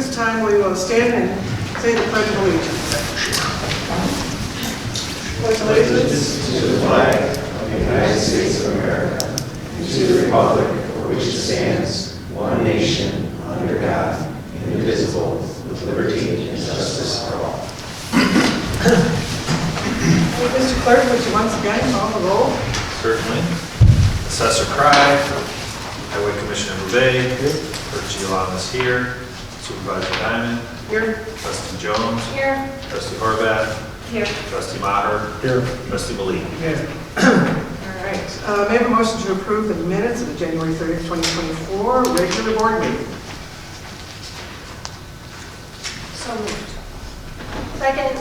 this time we will stand and say the Pledge of Allegiance. Pledge of Allegiance to the flag of the United States of America and to the republic for which it stands, one nation, under God, indivisible, with liberty and justice for all. Mr. Clerk, would you once again call the roll? Certainly. Assessor Cry, Highway Commissioner Bouvet, Clerk Giuliano is here, Supervisor Diamond, Here. Trustee Jones, Here. Trustee Horvath, Here. Trustee Maher, Here. Trustee Malik. Here. All right. May I have a motion to approve the minutes of the January 30th, 2024 regular board meeting? So moved. Second.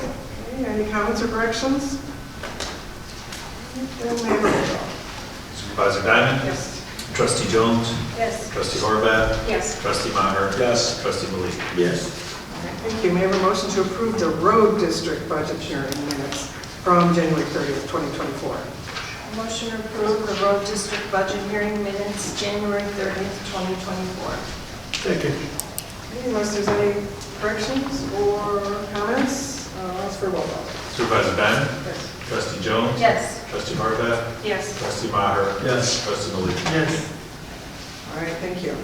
Okay, any comments or corrections? Then may I have a roll call? Supervisor Diamond, Yes. Trustee Jones, Yes. Trustee Horvath, Yes. Trustee Maher, Yes. Trustee Malik. Yes. Thank you. May I have a motion to approve the road district budget hearing minutes from January 30th, 2024? Motion to approve the road district budget hearing minutes, January 30th, 2024. Second. Okay, unless there's any corrections or comments, I'll ask for a roll call. Supervisor Diamond, Yes. Trustee Jones, Yes. Trustee Horvath, Yes. Trustee Maher, Yes. Trustee Malik. Yes. All right, thank you.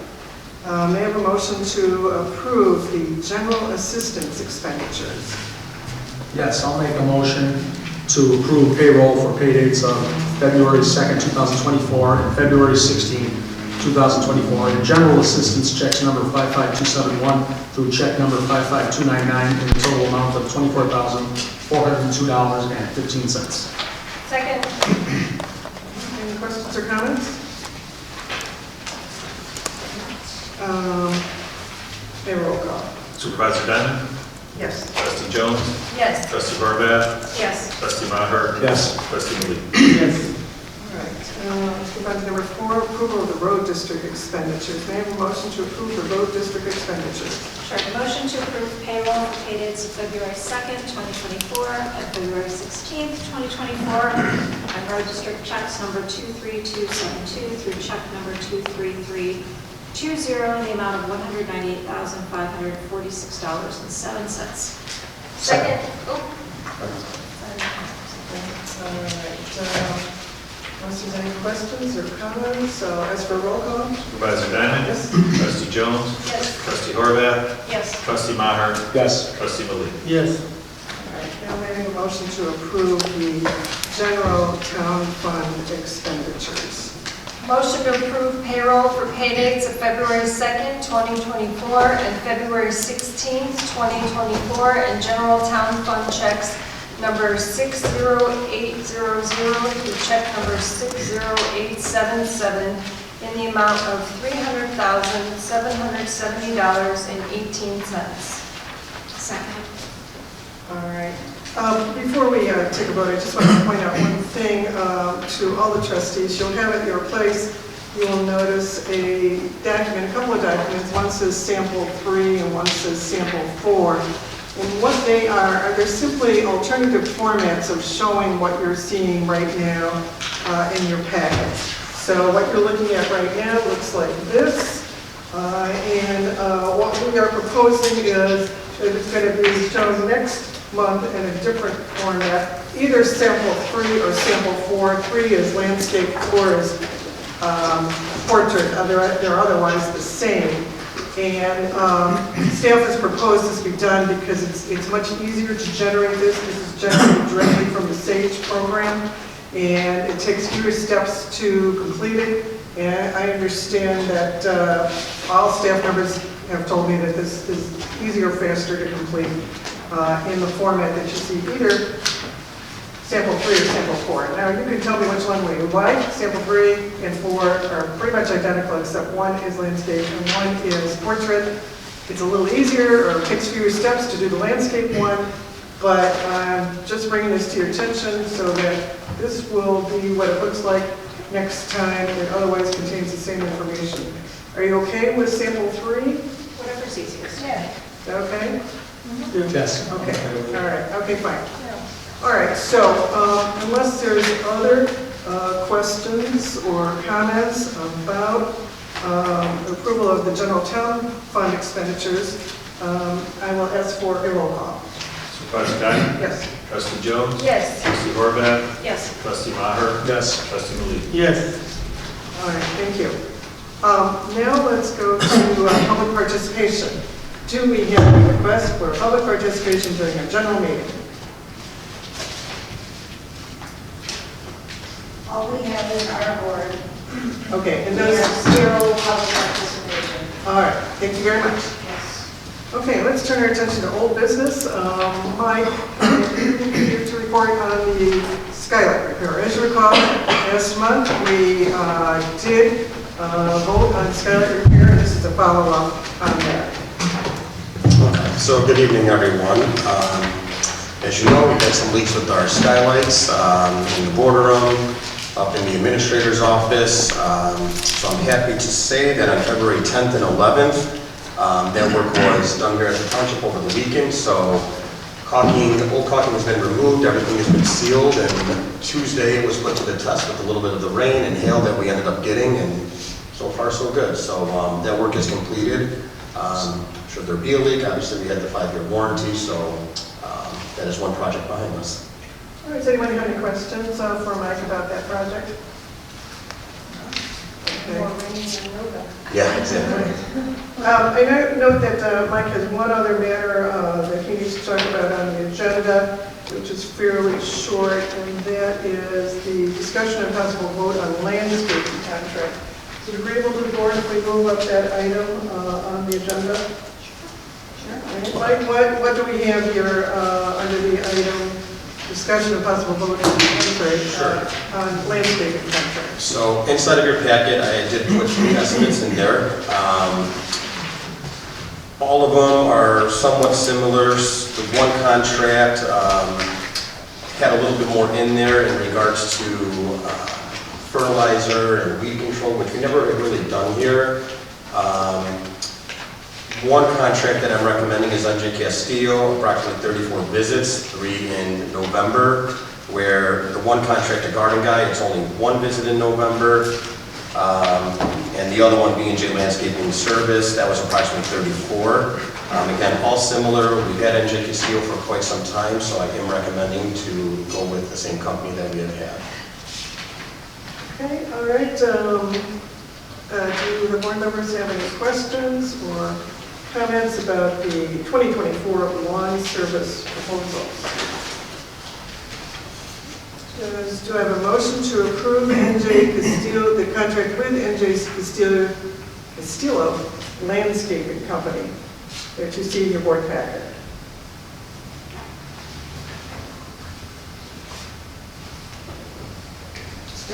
May I have a motion to approve the general assistance expenditures? Yes, I'll make a motion to approve payroll for pay dates of February 2nd, 2024 and February 16th, 2024, and general assistance checks number 55271 through check number 55299 in a total amount of $24,402.15. Second. Any questions or comments? May I have a roll call? Supervisor Diamond, Yes. Trustee Jones, Yes. Trustee Horvath, Yes. Trustee Maher, Yes. Trustee Malik. Yes. All right, let's move on to number 4, approval of the road district expenditures. May I have a motion to approve the road district expenditures? Sure. Motion to approve payroll for pay dates of February 2nd, 2024 and February 16th, 2024, and road district checks number 23272 through check number 23320 in the amount of $198,546.07. Second. Oh. All right, unless there's any questions or comments, as for roll call? Supervisor Diamond, Yes. Trustee Jones, Yes. Trustee Horvath, Yes. Trustee Maher, Yes. Trustee Malik. Yes. All right, now may I have a motion to approve the general town fund expenditures? Motion to approve payroll for pay dates of February 2nd, 2024 and February 16th, 2024, and general town fund checks number 60800 through check number 60877 in the amount of $300,770.18. Second. All right. Before we take a vote, I just want to point out one thing to all the trustees. You'll have at your place, you will notice a document, a couple of documents. One says sample 3 and one says sample 4. And what they are they're simply alternative formats of showing what you're seeing right now in your packet. So what you're looking at right now looks like this. And what we are proposing is that it's going to be shown next month in a different format, either sample 3 or sample 4. 3 is landscape, 4 is portrait. They're otherwise the same. And staff has proposed this be done because it's much easier to generate this. This is generated directly from the SAGE program, and it takes fewer steps to complete it. And I understand that all staff members have told me that this is easier, faster to complete in the format that you see, either sample 3 or sample 4. Now you can tell me which one we like. Sample 3 and 4 are pretty much identical, except one is landscape and one is portrait. It's a little easier, or takes fewer steps to do the landscape one, but I'm just bringing this to your attention so that this will be what it looks like next time. It otherwise contains the same information. Are you okay with sample 3? Whatever's easiest. Yeah. Is that okay? Yes. Okay, all right, okay, fine. All right, so unless there's other questions or comments about approval of the general town fund expenditures, I will ask for a roll call. Supervisor Diamond? Yes. Trustee Jones? Yes. Trustee Horvath? Yes. Trustee Maher? Yes. Trustee Malik? Yes. All right, thank you. Now let's go to public participation. Do we have a request for public participation during a general meeting? All we have is our board. Okay, and We those, have zero public participation. all right, thank you very much. Yes. Okay, let's turn our attention to old business. Mike, here to report on the skylight repair. As you recall, last month we did vote on skylight repair, and this is a follow-up on that. So good evening, everyone. As you know, we've had some leaks with our skylights in the boardroom, up in the administrator's office. So I'm happy to say that on February 10th and 11th, that work was done here at the township over the weekend. So old caulking has been removed, everything has been sealed, and Tuesday it was put to the test with a little bit of the rain and hail that we ended up getting, and so far so good. So that work is completed. Should there be a leak, obviously we had the 5-year warranty, so that is one project behind us. All right, does anyone have any questions for Mike about that project? More Okay. rain than yoga. Yeah, exactly. I note that Mike has one other matter that he needs to talk about on the agenda, which is fairly short, and that is the discussion and possible vote on landscaping contract. Is it agreeable to the board if we move up that item on the agenda? Sure. Mike, what do we have here under the item, discussion of possible vote on landscaping contract? So inside of your packet, I did put 3 estimates in there. All of them are somewhat similar. The one contract had a little bit more in there in regards to fertilizer and weed control, which we never have really done here. One contract that I'm recommending is NJ Castillo, approximately 34 visits, 3 in November, where the one contract, a garden guy, it's only 1 visit in November, and the other one, B&J Landscaping Service, that was approximately 34. Again, all similar. We've had NJ Castillo for quite some time, so I am recommending to go with the same company that we have had. Okay, all right. Do the board members have any questions or comments about the 2024 lawn service proposals? Do I have a motion to approve NJ Castillo, the contract with NJ Castillo Landscaping Company? That you see in your board packet. Is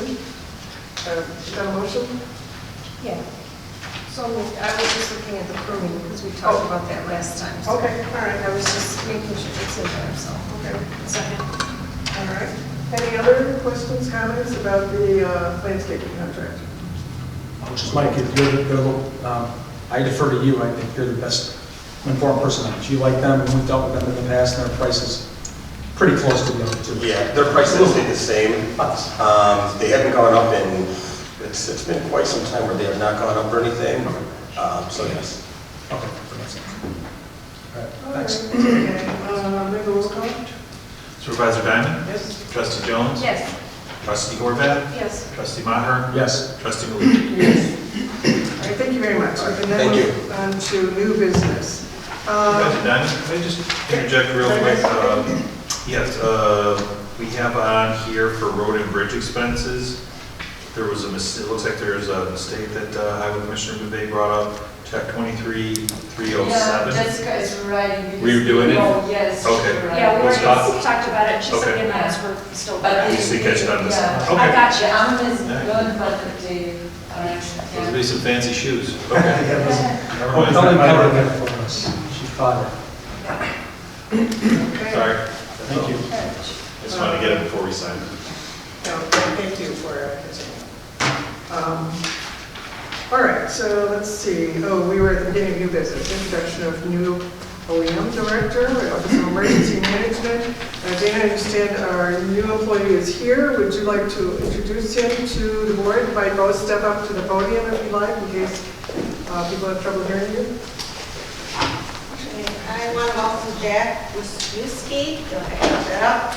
that a motion? Yeah. So I was just looking at the pruning because we talked about that last time. So Okay, all right. I was just making sure it's in there, so. Okay, Second. all right. Any other questions, comments about the landscaping contract? Just Mike, if I defer to you. I think you're the best informed person on it. You like them, and we've dealt with them in the past, and their price is pretty close to the other two. Yeah, their prices stay the same. They haven't gone up in, it's been quite some time where they have not gone up or anything. So yes. Okay. That makes sense. All right, All thanks. right, okay. Make a roll call. Supervisor Diamond? Yes. Trustee Jones? Yes. Trustee Horvath? Yes. Trustee Maher? Yes. Trustee Malik? Yes. All right, thank you very much. We can then Thank you. move on to new business. Supervisor Diamond, can I just interject real quick? Yes, we have on here for road and bridge expenses, there was a mistake, it looks like there's a mistake that Highway Commissioner Bouvet brought up, check 23307. Yeah, Jessica is right. Were you doing it? Oh, yes. Okay. you're right. Yeah, we Let's already talked about it, and she said Okay. the amounts were still But correct. You see, catch it on this. Yeah. Okay. I got The you. arm is Yeah. good, but the Those would be some fancy shoes. Okay. Don't cover that for us. She caught it. Okay. Sorry, Thank you. just wanted to get it before we sign. No, thank you for continuing. All right, so let's see. Oh, we were at the beginning of new business, introduction of new OEM director, Office of Emergency Management. Dana, I understand our new employee is here. Would you like to introduce him to the board? Invite both step up to the podium if you like, in case people have trouble hearing you. I want to welcome Jack Wisniewski. I looked that up.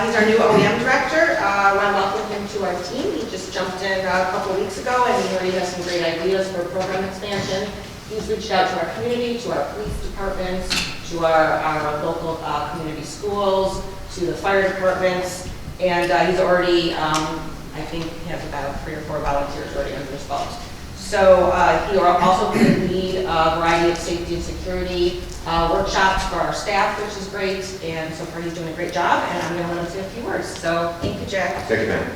He's our new OEM director. I want to welcome him to our team. He just jumped in a couple of weeks ago, and he already has some great ideas for program expansion. He's reached out to our community, to our police departments, to our local community schools, to the fire departments, and he's already, I think, has about 3 or 4 volunteers already under his belt. So he also can lead a variety of safety and security workshops for our staff, which is great. And so far he's doing a great job, and I'm going to let him say a few words. So thank you, Jack. Thank you, ma'am.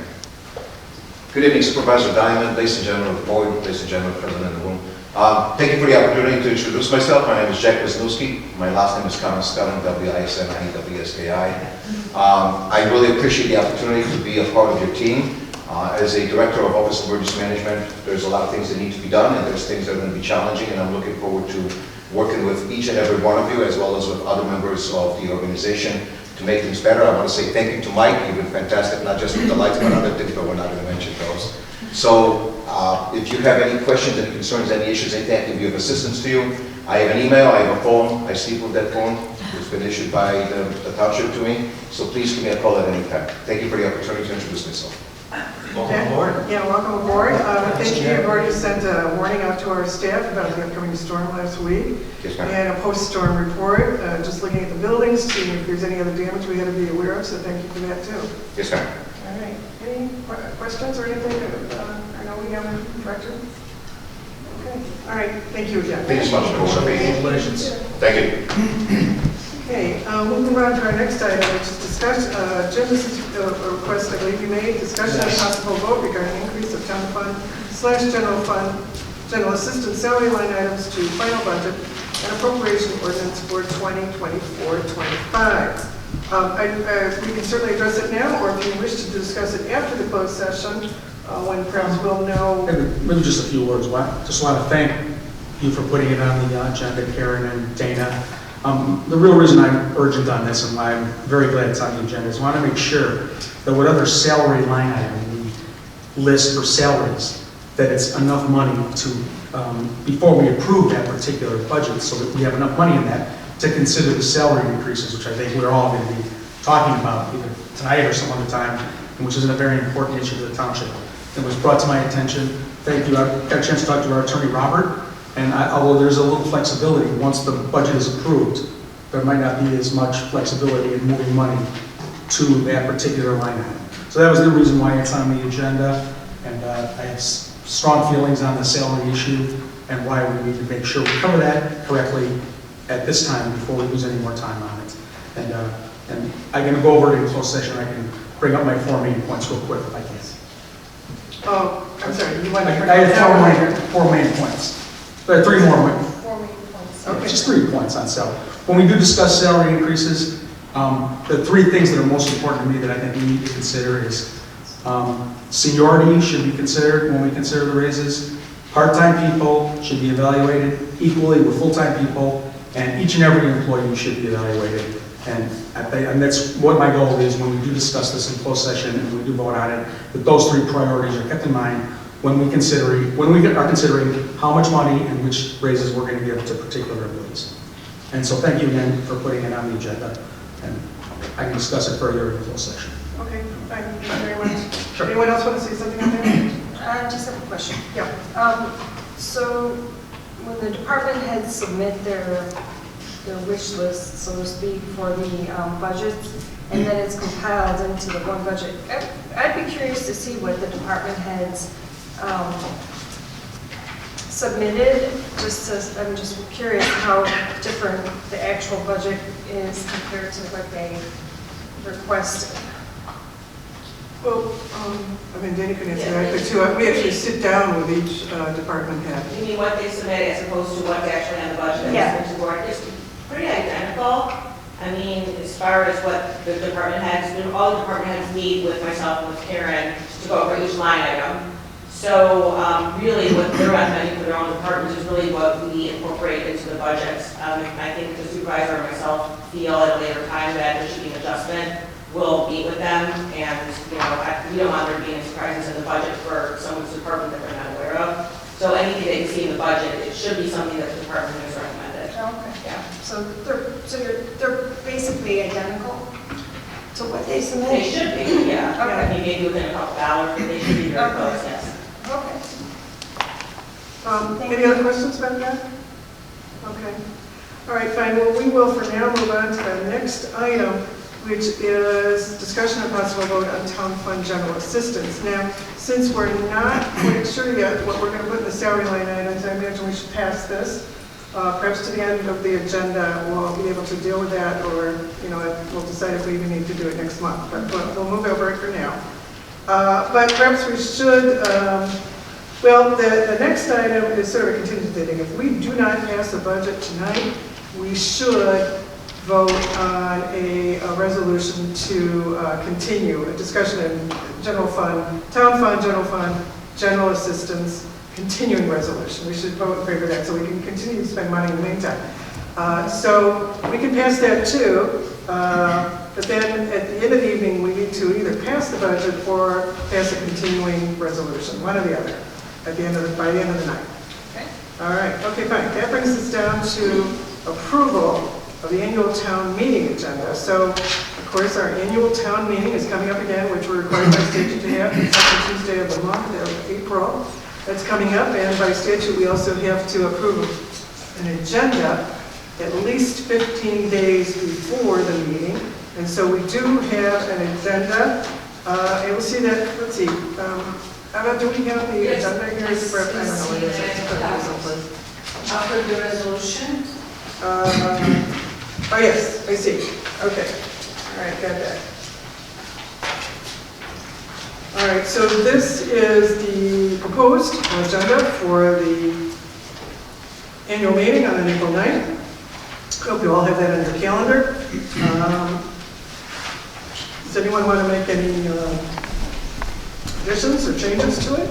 Good evening, Supervisor Diamond, ladies and gentlemen of the board, ladies and gentlemen, President of the room. Thank you for the opportunity to introduce myself. My name is Jack Wisniewski. My last name is common spelling, W-I-S-N-I-E-W-S-K-I. I really appreciate the opportunity to be a part of your team. As a Director of Office of Emergency Management, there's a lot of things that need to be done, and there's things that are going to be challenging, and I'm looking forward to working with each and every one of you, as well as with other members of the organization, to make things better. I want to say thank you to Mike. You've been fantastic, not just with the lights, but other things, but we're not going to mention those. So if you have any questions, any concerns, any issues, anything I can be of assistance to you, I have an email, I have a phone, I sleep with that phone. It's been issued by the township to me, so please give me a call at any time. Thank you for the opportunity to introduce myself. Welcome aboard. Yeah, welcome aboard. Thank you. You've already sent a warning out to our staff about the upcoming storm last week. Yes, ma'am. And a post-storm report, just looking at the buildings, seeing if there's any other damage we had to be aware of, so thank you for that too. Yes, ma'am. All right. Any questions or anything? I know we have a director. Okay. All right. Thank you again. Thank you so much for the Congratulations. Thank you. Okay, we'll move on to our next item, which is discussion, Jim, this is a request I believe you made, discussion and possible vote regarding increase of town fund/general fund, general assistance salary line items to final budget and appropriation ordinance for 2024-25. We can certainly address it now, or if you wish to discuss it after the closed session, when perhaps we'll know. Maybe just a few words. Just want to thank you for putting it on the agenda, Karen and Dana. The real reason I'm urgent on this, and why I'm very glad it's on the agenda, is I want to make sure that whatever salary line item we list for salaries, that it's enough money to, before we approve that particular budget, so that we have enough money in that to consider the salary increases, which I think we're all going to be talking about either tonight or some other time, and which is a very important issue to the township. It was brought to my attention. Thank you. I got a chance to talk to our attorney, Robert. And although there's a little flexibility, once the budget is approved, there might not be as much flexibility in moving money to that particular line item. So that was the reason why it's on the agenda, and I have strong feelings on the salary issue and why we need to make sure we cover that correctly at this time before we lose any more time on it. And I'm going to go over it in closed session. I can bring up my 4 main points real quick if I can. Oh, I'm sorry, you want to bring I it down? have 4 main points. There are 3 more. 4 main points. Okay. Just 3 points on salary. When we do discuss salary increases, the 3 things that are most important to me that I think we need to consider is seniority should be considered when we consider the raises. Part-time people should be evaluated equally with full-time people, and each and every employee should be evaluated. And that's what my goal is when we do discuss this in closed session and we do vote on it, that those 3 priorities are kept in mind when we are considering how much money and which raises we're going to give to particular employees. And so thank you again for putting it on the agenda, and I can discuss it further in closed session. Okay, thank you very much. Sure. Anyone else want to say something on that? I just have a question. Yeah. So when the department heads submit their wish list, so to speak, for the budgets, and then it's compiled into the one budget, I'd be curious to see what the department heads submitted. I'm just curious how different the actual budget is compared to what they requested. Well, I mean, Dana can answer that, but too, we actually sit down with each department head. You mean what they submit as opposed to what's actually on the budget? Yeah. It's pretty identical. I mean, as far as what the department heads, all the department heads meet with myself and with Karen to go over each line item. So really what they're recommending for their own departments is really what we incorporate into the budgets. I think the supervisor and myself feel at a later time that there should be an adjustment. We'll meet with them, and we don't want there to be any surprises in the budget for someone's department that they're not aware of. So anything that you see in the budget, it should be something that the department has recommended. Okay. Yeah. So they're basically identical to what they They submitted? should be, yeah. Okay. I think maybe within a couple hours, but they should be very close, yes. Okay. Any other questions about that? Okay. All right, fine. Well, we will for now move on to the next item, which is discussion of possible vote on town fund general assistance. Now, since we're not quite sure yet what we're going to put in the salary line items, I imagine we should pass this. Perhaps to the end of the agenda, we'll be able to deal with that, or, you know, we'll decide if we even need to do it next month. But we'll move over it for now. But perhaps we should, well, the next item is sort of a contingency thing. If we do not pass the budget tonight, we should vote on a resolution to continue a discussion in general fund, town fund, general assistance, continuing resolution. We should vote in favor of that so we can continue to spend money in the meantime. So we can pass that too, but then at the end of the evening, we need to either pass the budget or pass a continuing resolution, one or the other, at the end of by the end of the night. Okay. All right, okay, fine. That brings us down to approval of the annual town meeting agenda. So, of course, our annual town meeting is coming up again, which we're required by statute to have the second Tuesday of the month of April. That's coming up, and by statute, we also have to approve an agenda at least 15 days before the meeting. And so we do have an agenda. And we'll see that, let's see, do we have the Yes. agenda here? I don't know what it is. It's put here someplace. After the resolution, Oh, yes, I see. Okay. All right, got that. All right, so this is the proposed agenda for the annual meeting on April 9th. Hope you all have that on your calendar. Does anyone want to make any additions or changes to it?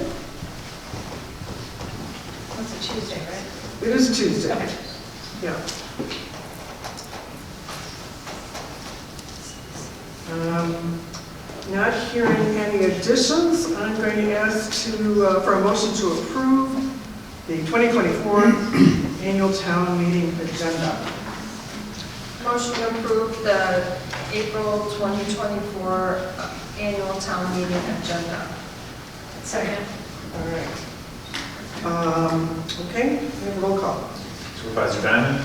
It's a Tuesday, right? It is a Tuesday. Okay. Yeah. Not hearing any additions, I'm going to ask for a motion to approve the 2024 annual town meeting agenda. Motion to approve the April 2024 annual town meeting agenda. Second. All right. Okay, we have a roll call. Supervisor Diamond?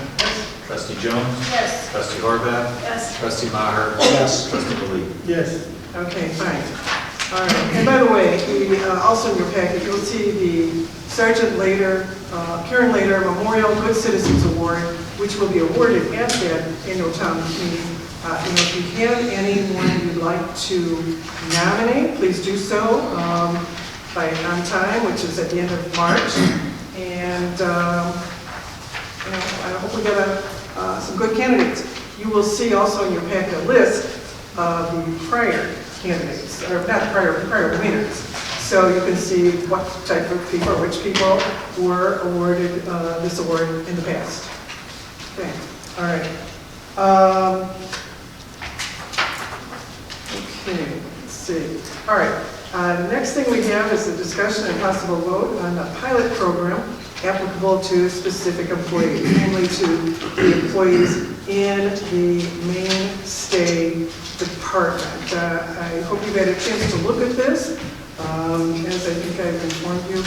Trustee Jones? Yes. Trustee Horvath? Yes. Trustee Maher? Yes. Trustee Lee? Yes. Okay, fine. All right, and by the way, also in your packet, you'll see the Sergeant Lader, Karen Lader Memorial Good Citizens Award, which will be awarded at that annual town meeting. And if you have anyone you'd like to nominate, please do so by on time, which is at the end of March. And I hope we get some good candidates. You will see also in your packet a list of the prior candidates, or not prior winners. So you can see what type of people, or which people were awarded this award in the past. Okay, all right. Okay, let's see. All right, the next thing we have is a discussion and possible vote on a pilot program applicable to specific employees, mainly to the employees in the Maine State Department. I hope you've had a chance to look at this. As I think I've informed you,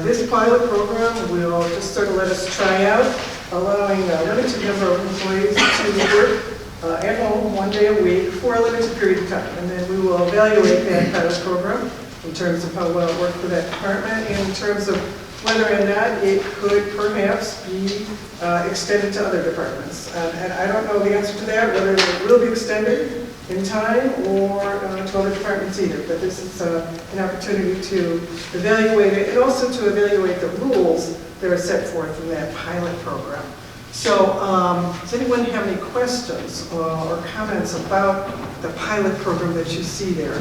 this pilot program will just sort of let us try out, allowing a limited number of employees to work at home 1 day a week for a limited period of time. And then we will evaluate that pilot program in terms of how well it worked for that department, and in terms of whether or not it could perhaps be extended to other departments. And I don't know the answer to that, whether it will be extended in time or to other departments either. But this is an opportunity to evaluate it, and also to evaluate the rules that are set forth in that pilot program. So does anyone have any questions or comments about the pilot program that you see there?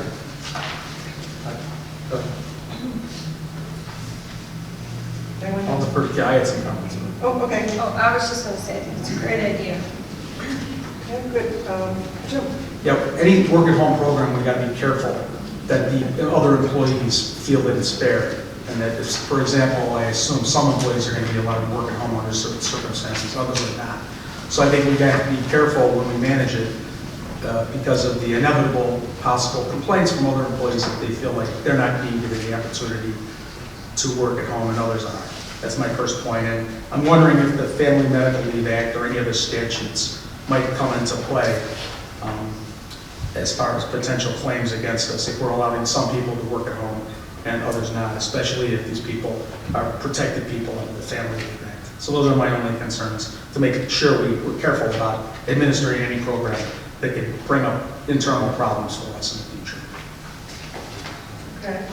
Anyone? I'll defer to, I had some comments. Oh, okay. Oh, I was just going to say, I think it's a great idea. Okay, good. Jim? Yeah, any work at home program, we got to be careful that the other employees feel that it's fair. And that if, for example, I assume some employees are going to be allowed to work at home under certain circumstances, others are not. So I think we got to be careful when we manage it because of the inevitable possible complaints from other employees that they feel like they're not being given the opportunity to work at home and others are. That's my first point. And I'm wondering if the Family Medical Leave Act or any other statutes might come into play as far as potential claims against us if we're allowing some people to work at home and others not, especially if these people are protected people under the Family Leave Act. So those are my only concerns, to make sure we're careful about administering any program that can bring up internal problems for us in the future. Okay,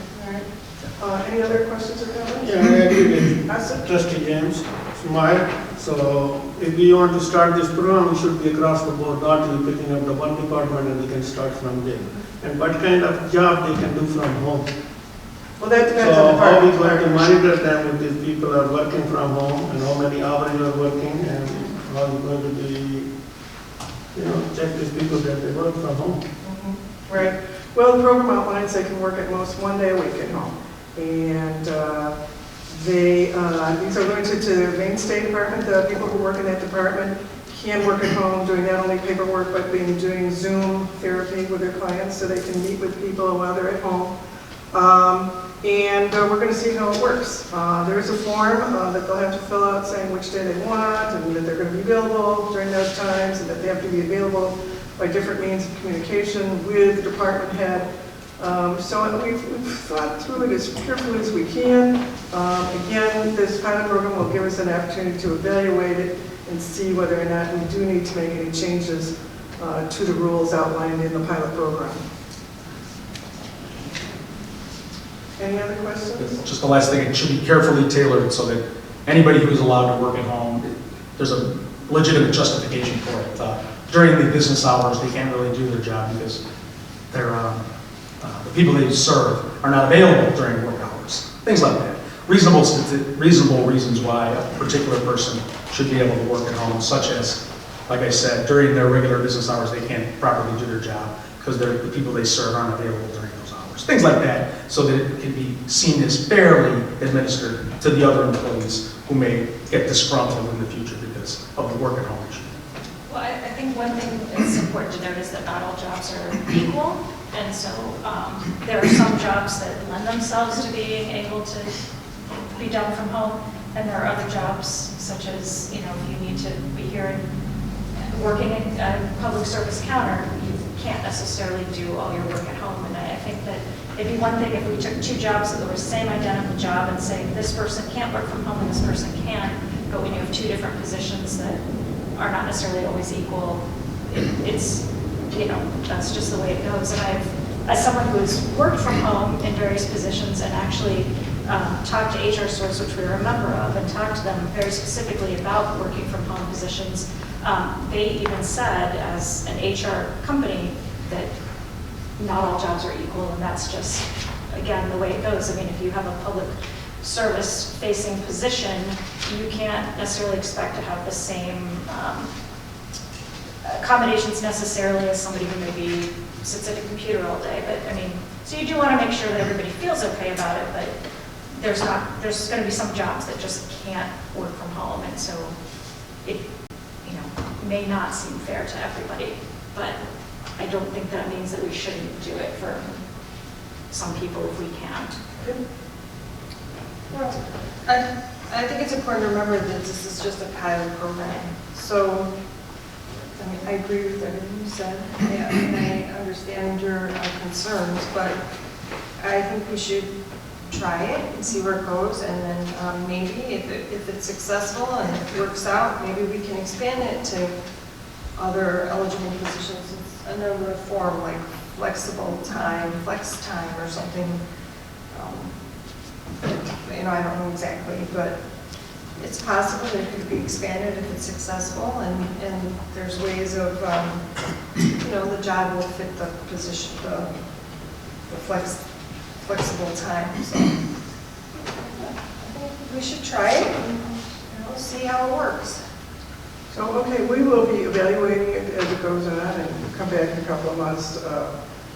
all right. Any other questions or comments? Yeah, I agree with Asa? Trustee James. Smile. So if we want to start this program, we should be across the board, not only picking up the one department and we can start from there. And what kind of job they can do from home. Well, that depends So on the how we department. going to monitor them if these people are working from home and how many hours you are working and how you going to be, check these people that they work from home. Right. Well, the program outlines they can work at most 1 day a week at home. And these are limited to the Maine State Department. The people who work in that department can work at home doing not only paperwork, but doing Zoom therapy with their clients so they can meet with people while they're at home. And we're going to see how it works. There's a form that they'll have to fill out saying which day they want and that they're going to be available during those times and that they have to be available by different means of communication with the department head. So we've thought through it as carefully as we can. Again, this pilot program will give us an opportunity to evaluate it and see whether or not we do need to make any changes to the rules outlined in the pilot program. Any other questions? Just the last thing, it should be carefully tailored so that anybody who is allowed to work at home, there's a legitimate justification for it. During the business hours, they can't really do their job because the people they serve are not available during work hours. Things like that. Reasonable reasons why a particular person should be able to work at home, such as, like I said, during their regular business hours, they can't properly do their job because the people they serve aren't available during those hours. Things like that, so that it can be seen as fairly administered to the other employees who may get disgruntled in the future because of the work at home issue. Well, I think one thing that's important to note is that not all jobs are equal. And so there are some jobs that lend themselves to being able to be done from home. And there are other jobs, such as, if you need to be here and working at a public service counter, you can't necessarily do all your work at home. And I think that it'd be one thing if we took two jobs that were the same identical job and say this person can't work from home and this person can, but when you have two different positions that are not necessarily always equal, it's, that's just the way it goes. And I've, as someone who's worked from home in various positions and actually talked to HR Source, which we were a member of, and talked to them very specifically about working from home positions, they even said, as an HR company, that not all jobs are equal, and that's just, again, the way it goes. I mean, if you have a public service-facing position, you can't necessarily expect to have the same accommodations necessarily as somebody who maybe sits at a computer all day. But I mean, so you do want to make sure that everybody feels okay about it, but there's going to be some jobs that just can't work from home, and so it, may not seem fair to everybody. But I don't think that means that we shouldn't do it for some people if we can't. Well, I think it's important to remember that this is just a pilot program. So, I mean, I agree with everything you said, and I understand your concerns, but I think we should try it and see where it goes, and then maybe if it's successful and it works out, maybe we can expand it to other eligible positions. It's another form like flexible time, flex time or something. I don't know exactly, but it's possible that it could be expanded if it's successful, and there's ways of, the job will fit the position, the flexible time. So I think we should try it and see how it works. So, okay, we will be evaluating it as it goes on and come back in a couple of months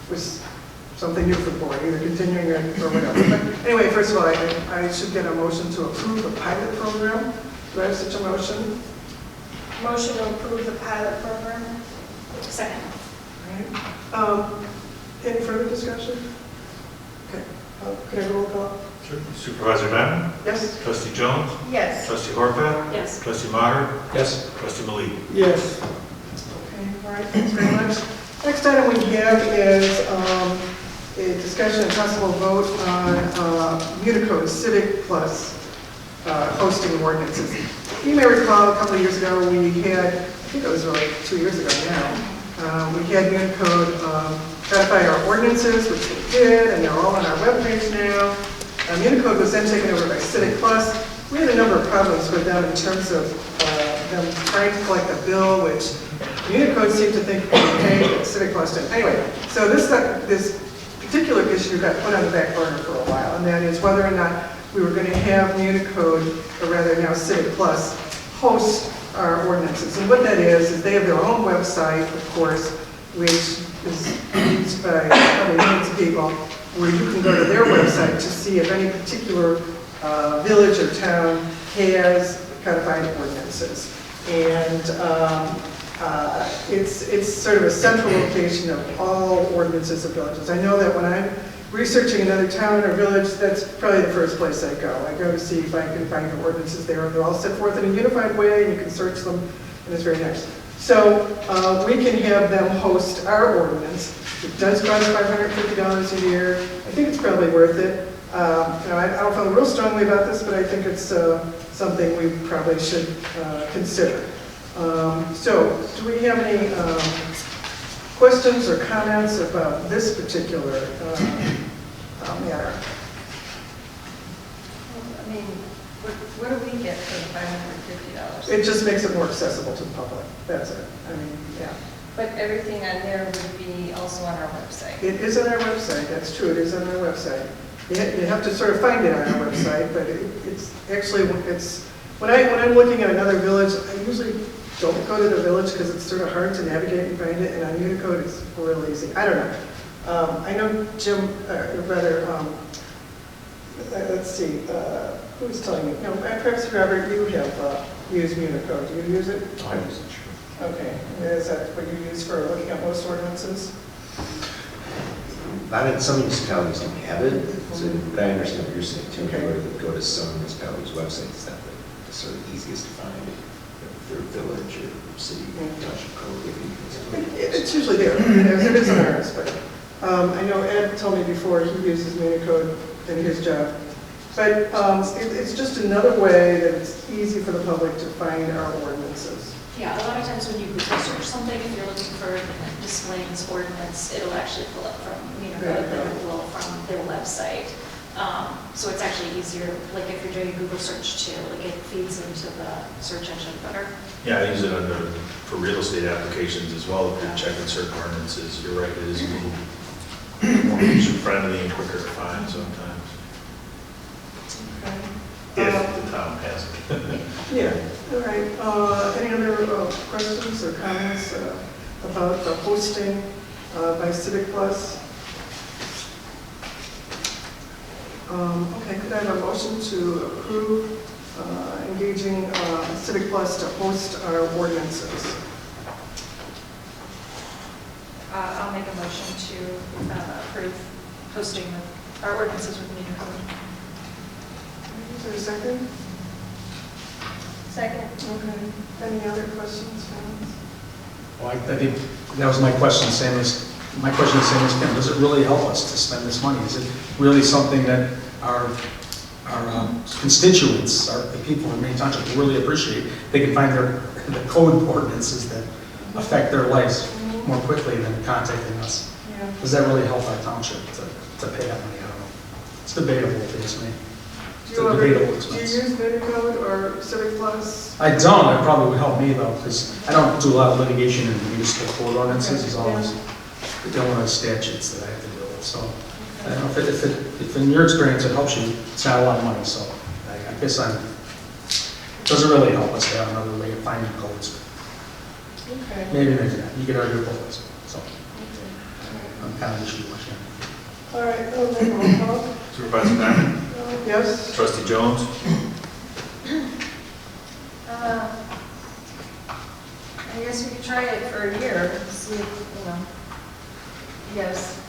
with something new for the board, either continuing it or whatever. But anyway, first of all, I should get a motion to approve the pilot program. Do I have such a motion? Motion to approve the pilot program? Second. All right. Any further discussion? Okay. Could I have a roll call? Sure. Supervisor Diamond? Yes? Trustee Jones? Yes. Trustee Horvath? Yes. Trustee Maher? Yes. Trustee Malik? Yes. Okay, all right, thanks very much. Next item we have is a discussion and possible vote on Unicode Civic Plus hosting ordinances. You may recall a couple of years ago, we had, I think it was really 2 years ago now, we had Unicode ratify our ordinances, which they did, and they're all on our webpage now. Unicode was then taken over by Civic Plus. We had a number of problems with them in terms of them trying to collect a bill, which Unicode seemed to think would be paid, but Civic Plus didn't. Anyway, so this particular issue got put on the back burner for a while, and that is whether or not we were going to have Unicode, or rather now Civic Plus, host our ordinances. And what that is they have their own website, of course, which is used by probably millions of people, where you can go to their website to see if any particular village or town has codified ordinances. And it's sort of a central location of all ordinances of villages. I know that when I'm researching another town or village, that's probably the first place I go. I go to see if I can find the ordinances there. They're all set forth in a unified way, and you can search them, and it's very nice. So we can have them host our ordinance. It does cost $550 a year. I think it's probably worth it. I don't feel real strongly about this, but I think it's something we probably should consider. So, do we have any questions or comments about this particular matter? I mean, what do we get for the $550? It just makes it more accessible to the public. That's it. I mean, yeah. But everything on there would be also on our website. It is on our website. That's true. It is on our website. You have to sort of find it on our website, but it's actually, when I'm looking at another village, I usually don't go to the village because it's sort of hard to navigate and find it, and on Unicode it's real easy. I don't know. I know Jim, let's see, who was telling me? No, perhaps Robert, you have used Unicode. Do you use it? I wasn't sure. Okay. Is that what you use for looking at most ordinances? Not in some municipalities don't have it, but I understand what you're saying too. Go to some municipalities' websites, that's the sort of easiest to find. Their village or city, township code. It's usually there. It is on ours, but I know Ed told me before he uses Unicode in his job. But it's just another way that it's easy for the public to find our ordinances. Yeah, a lot of times when you Google search something, if you're looking for Des Plaines ordinance, it'll actually pull up from Unicode than it will from their website. So it's actually easier, like if you're doing a Google search too, like it feeds into the search engine better. Yeah, I use it for real estate applications as well. If you're checking certain ordinances, you're right, it is a little more user-friendly and quicker to find sometimes. If the town has it. Yeah, all right. Any other questions or comments about the hosting by Civic Plus? Okay, could I have a motion to approve engaging Civic Plus to host our ordinances? I'll make a motion to approve hosting our ordinances with Unicode. Is there a second? Second. Okay. Any other questions, comments? Well, I think that was my question, same as Kim. Does it really help us to spend this money? Is it really something that our constituents, the people in Maine Township really appreciate? They can find the code ordinances that affect their lives more quickly than contacting us. Yeah. Does that really help our township to pay that money? I don't know. It's debatable if you ask me. It's a debatable expense. Do you use Unicode or Civic Plus? I don't. It probably would help me though, because I don't do a lot of litigation in municipal code ordinances. It's always dealing with statutes that I have to deal with. So I don't know if in your experience it helps you. It's not a lot of money, so I guess it doesn't really help us to have another way of finding codes. Okay. Maybe not. You could argue both ways. So I'm kind of wishy-washy. All right, roll call. Supervisor Diamond? Yes? Trustee Jones? guess we could try it for a year, see if, Yes.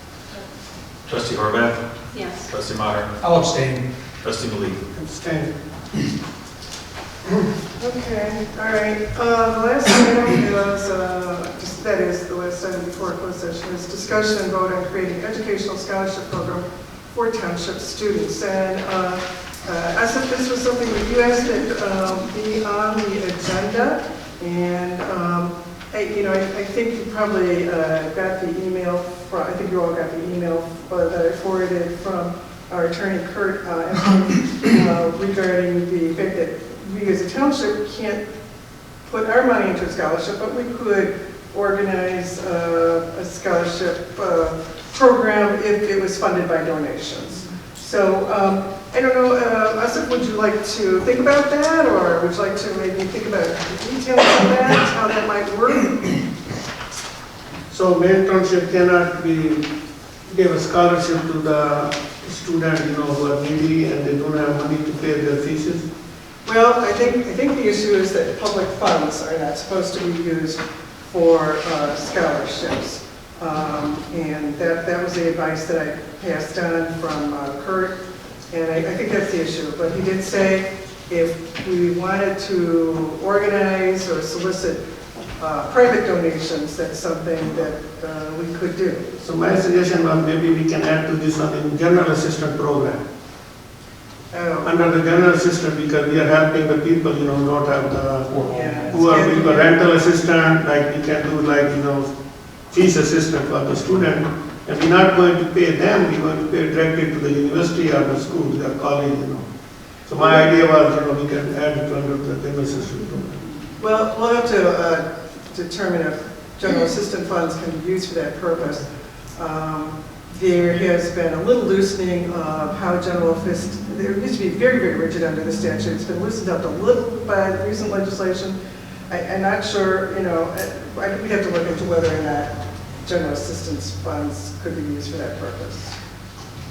Trustee Horvath, Yes. trustee Maher, I'll abstain. trustee Malik. Abstain. Okay, all right. The last item is, that is, the last item before closed session is discussion and vote on creating educational scholarship program for township students. And I said this was something that you asked it be on the agenda. And, I think you probably got the email from, I think you all got the email that I forwarded from our attorney Kurt regarding the fact that we as a township can't put our money into a scholarship, but we could organize a scholarship program if it was funded by donations. So I don't know, Asif, would you like to think about that, or would you like to maybe think about the details of that, how that might work? So Maine Township cannot give a scholarship to the student, who are needy and they don't have money to pay their fees. Well, I think the issue is that public funds are not supposed to be used for scholarships. And that was the advice that I passed on from Kurt, and I think that's the issue. But he did say if we wanted to organize or solicit private donations, that's something that we could do. So my suggestion was maybe we can add to this one in general assistance program. Under the general assistance, because we are helping the people, not have who are with the rental assistant, like we can do fees assistance for the student, and we're not going to pay them, we're going to pay directly to the university or the school, the college, So my idea was, we can add it under the general assistance program. Well, we'll have to determine if general assistance funds can be used for that purpose. There has been a little loosening of how general assistance, there used to be very, very rigid under the statute. It's been loosened up a little by the recent legislation. I'm not sure, we have to look into whether or not general assistance funds could be used for that purpose.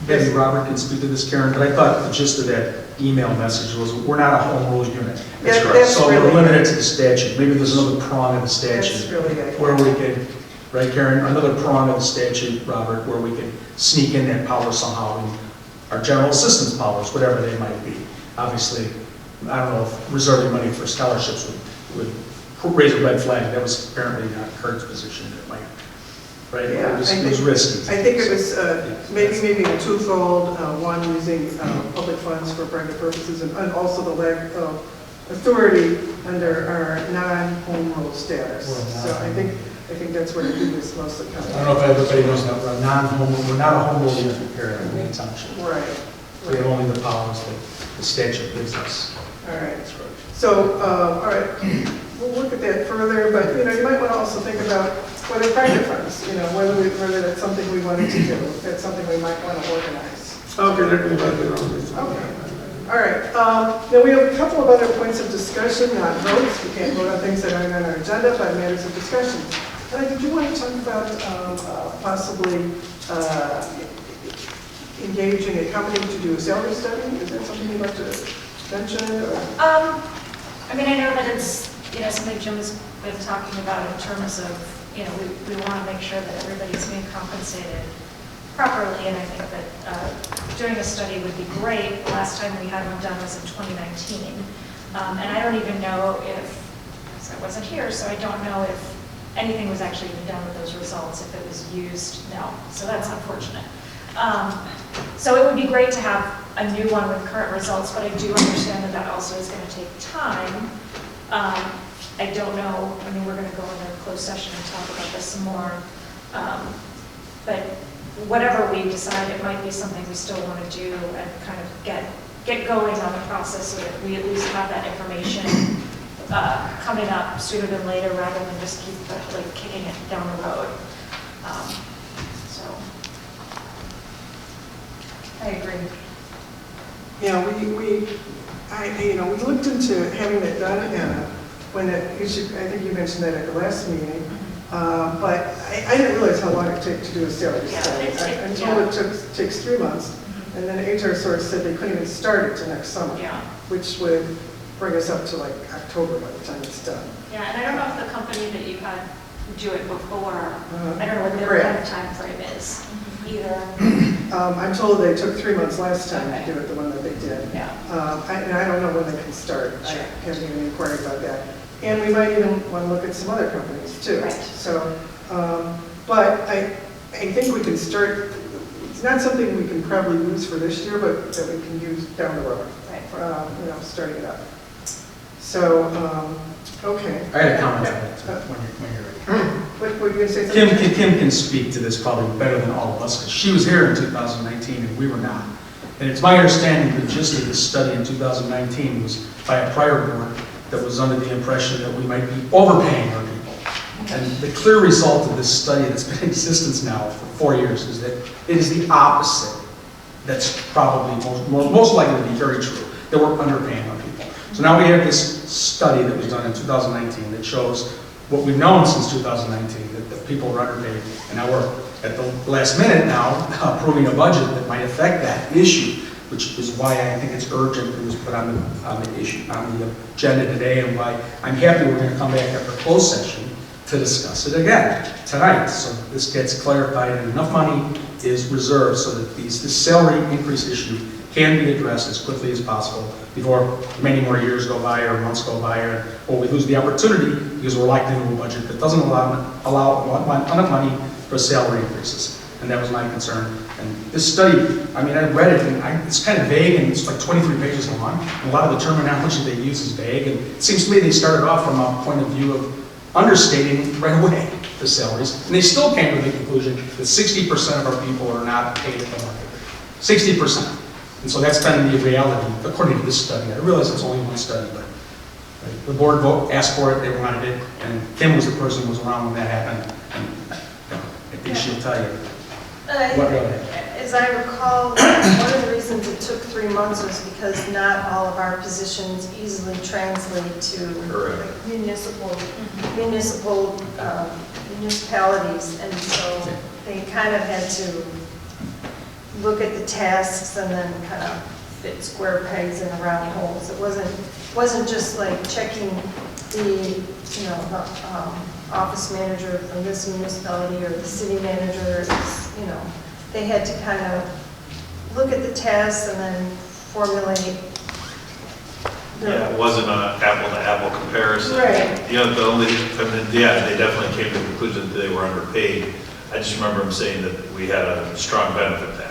Maybe Robert can speak to this, Karen, but I thought the gist of that email message was, we're not a home rule unit. That's correct. So we're limited to the statute. Maybe there's another prong of the That's statute really it. where we could, right, Karen, another prong of the statute, Robert, where we could sneak in that power somehow in our general assistance powers, whatever they might be. Obviously, I don't know if reserving money for scholarships would raise a red flag. That was apparently not Kurt's position. It might, right? Yeah, it was risky. I think it was maybe a twofold, one using public funds for private purposes, and also the lack of authority under our non-home rule status. So I think that's where it is mostly coming. I don't know if everybody knows that we're not a home rule unit here in Maine Township. Right. We have only the powers that the statute gives us. All right. So, all right, we'll look at that further, but, you might want to also think about whether private funds, whether that's something we wanted to do, that's something we might want to organize. Okay, let me work it on this. Okay. All right. Now, we have a couple of other points of discussion, not votes. We can't vote on things that aren't on our agenda, but matters of discussion. Did you want to talk about possibly engaging a company to do a salary study? Is that something you'd like to mention? Or? I know that it's, something Jim has been talking about in terms of, we want to make sure that everybody's being compensated properly, and I think that doing a study would be great. The last time we had one done was in 2019. And I don't even know if, because I wasn't here, so I don't know if anything was actually even done with those results, if it was used, no. So that's unfortunate. So it would be great to have a new one with current results, but I do understand that that also is going to take time. I don't know, we're going to go into a closed session and talk about this some more. But whatever we decide, it might be something we still want to do and kind of get going on the process so that we at least have that information coming up sooner than later, rather than just keep kicking it down the road. So I agree. Yeah, we looked into having that done when I think you mentioned that at the last meeting, but I didn't realize how long it takes to do a salary study. I'm told it takes 3 months, and then HR source said they couldn't even start it till next summer, which would bring us up to like October by the time it's done. Yeah, and I don't know if the company that you had do it before, I don't know what their Correct. kind of time frame is either. I'm told they took 3 months last time Okay. to do it, the one that they did. Yeah. And I don't know when they can start. I Sure. haven't even inquired about that. And we might even want to look at some other companies too. Right. So, but I think we can start, it's not something we can probably use for this year, but that we can use down the road. Right. Starting it up. So, okay. I had a comment on that too, when you're ready. What were you going to say something? Kim can speak to this probably better than all of us, because she was here in 2019 and we were not. And it's my understanding the gist of this study in 2019 was by a prior board that was under the impression that we might be overpaying our people. And the clear result of this study that's been in existence now for 4 years is that it is the opposite. That's probably most likely to be very true, that we're underpaying our people. So now we have this study that was done in 2019 that shows what we've known since 2019, that the people were underpaid. And now we're at the last minute now approving a budget that might affect that issue, which is why I think it's urgent it was put on the agenda today, and why I'm happy we're going to come back after closed session to discuss it again tonight. So this gets clarified and enough money is reserved so that this salary increase issue can be addressed as quickly as possible before many more years go by or months go by, or we lose the opportunity because we're locked into a budget that doesn't allow enough money for salary increases. And that was my concern. And this study, I mean, I read it, and it's kind of vague, and it's like 23 pages long. And a lot of the terminology they use is vague, and it seems to me they started off from a point of view of understating right away the salaries, and they still came to the conclusion that 60% of our people are not paid at the market rate. 60%. And so that's kind of the reality, according to this study. I realize it's only one study, but the board asked for it, they wanted it, and Kim was the person who was around when that happened, and I think she'll tell you. As I recall, one of the reasons it took 3 months was because not all of our positions easily translate to like, municipalities, and so they kind of had to look at the tasks and then kind of fit square pegs in round holes. It wasn't just like checking the office manager from this municipality or the city manager. They had to kind of look at the tasks and then formulate. Yeah, it wasn't an apple-to-apple comparison. Right. They definitely came to the conclusion that they were underpaid. I just remember them saying that we had a strong benefit package.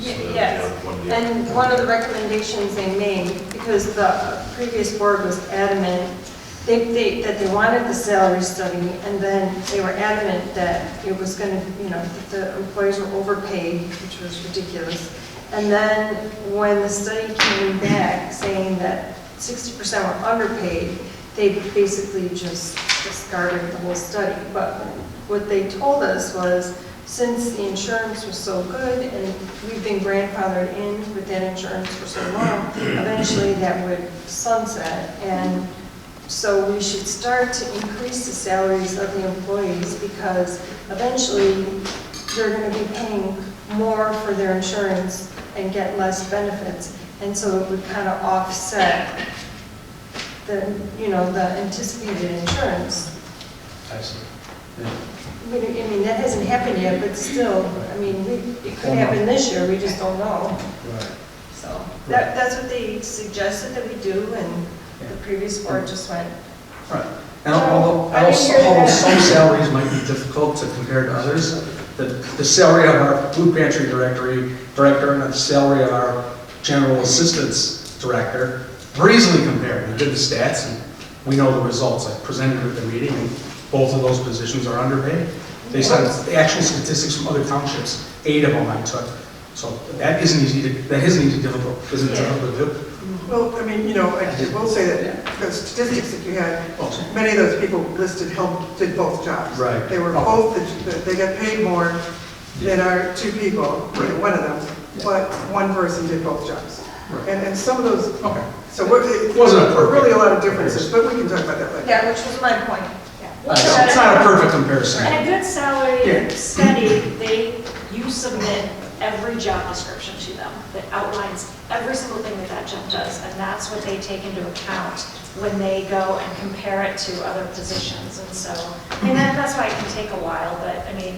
Yes, and one of the recommendations they made, because the previous board was adamant that they wanted the salary study, and then they were adamant that it was going to, that the employees were overpaid, which was ridiculous. And then when the study came back saying that 60% were underpaid, they basically just discarded the whole study. But what they told us was, since the insurance was so good and we've been grandfathered in with that insurance for so long, eventually that would sunset. And so we should start to increase the salaries of the employees, because eventually they're going to be paying more for their insurance and get less benefits. And so it would kind of offset the anticipated insurance. I see. I mean, that hasn't happened yet, but still, I mean, it could happen this year, we just don't know. Right. So that's what they suggested that we do, and the previous board just went. Right. And although some salaries might be difficult to compare to others, the salary of our food pantry director and the salary of our general assistance director are easily compared. I did the stats, and we know the results. I presented at the meeting, and both of those positions are underpaid. Based on the actual statistics from other townships, 8 of them I took. So that isn't difficult to do. Well, I mean, I will say that the statistics that you had, many of those people listed did both jobs. Right. They were both, they got paid more than our 2 people, one of them, but one person did both jobs. Right. And some of those, Okay. so It wasn't a perfect really a lot of differences, but we can talk about that later. Yeah, which was my point. It's not a perfect comparison. And a good salary study, you submit every job description to them that outlines every single thing that that job does, and that's what they take into account when they go and compare it to other positions. And so, I mean, that's why it can take a while, but I mean,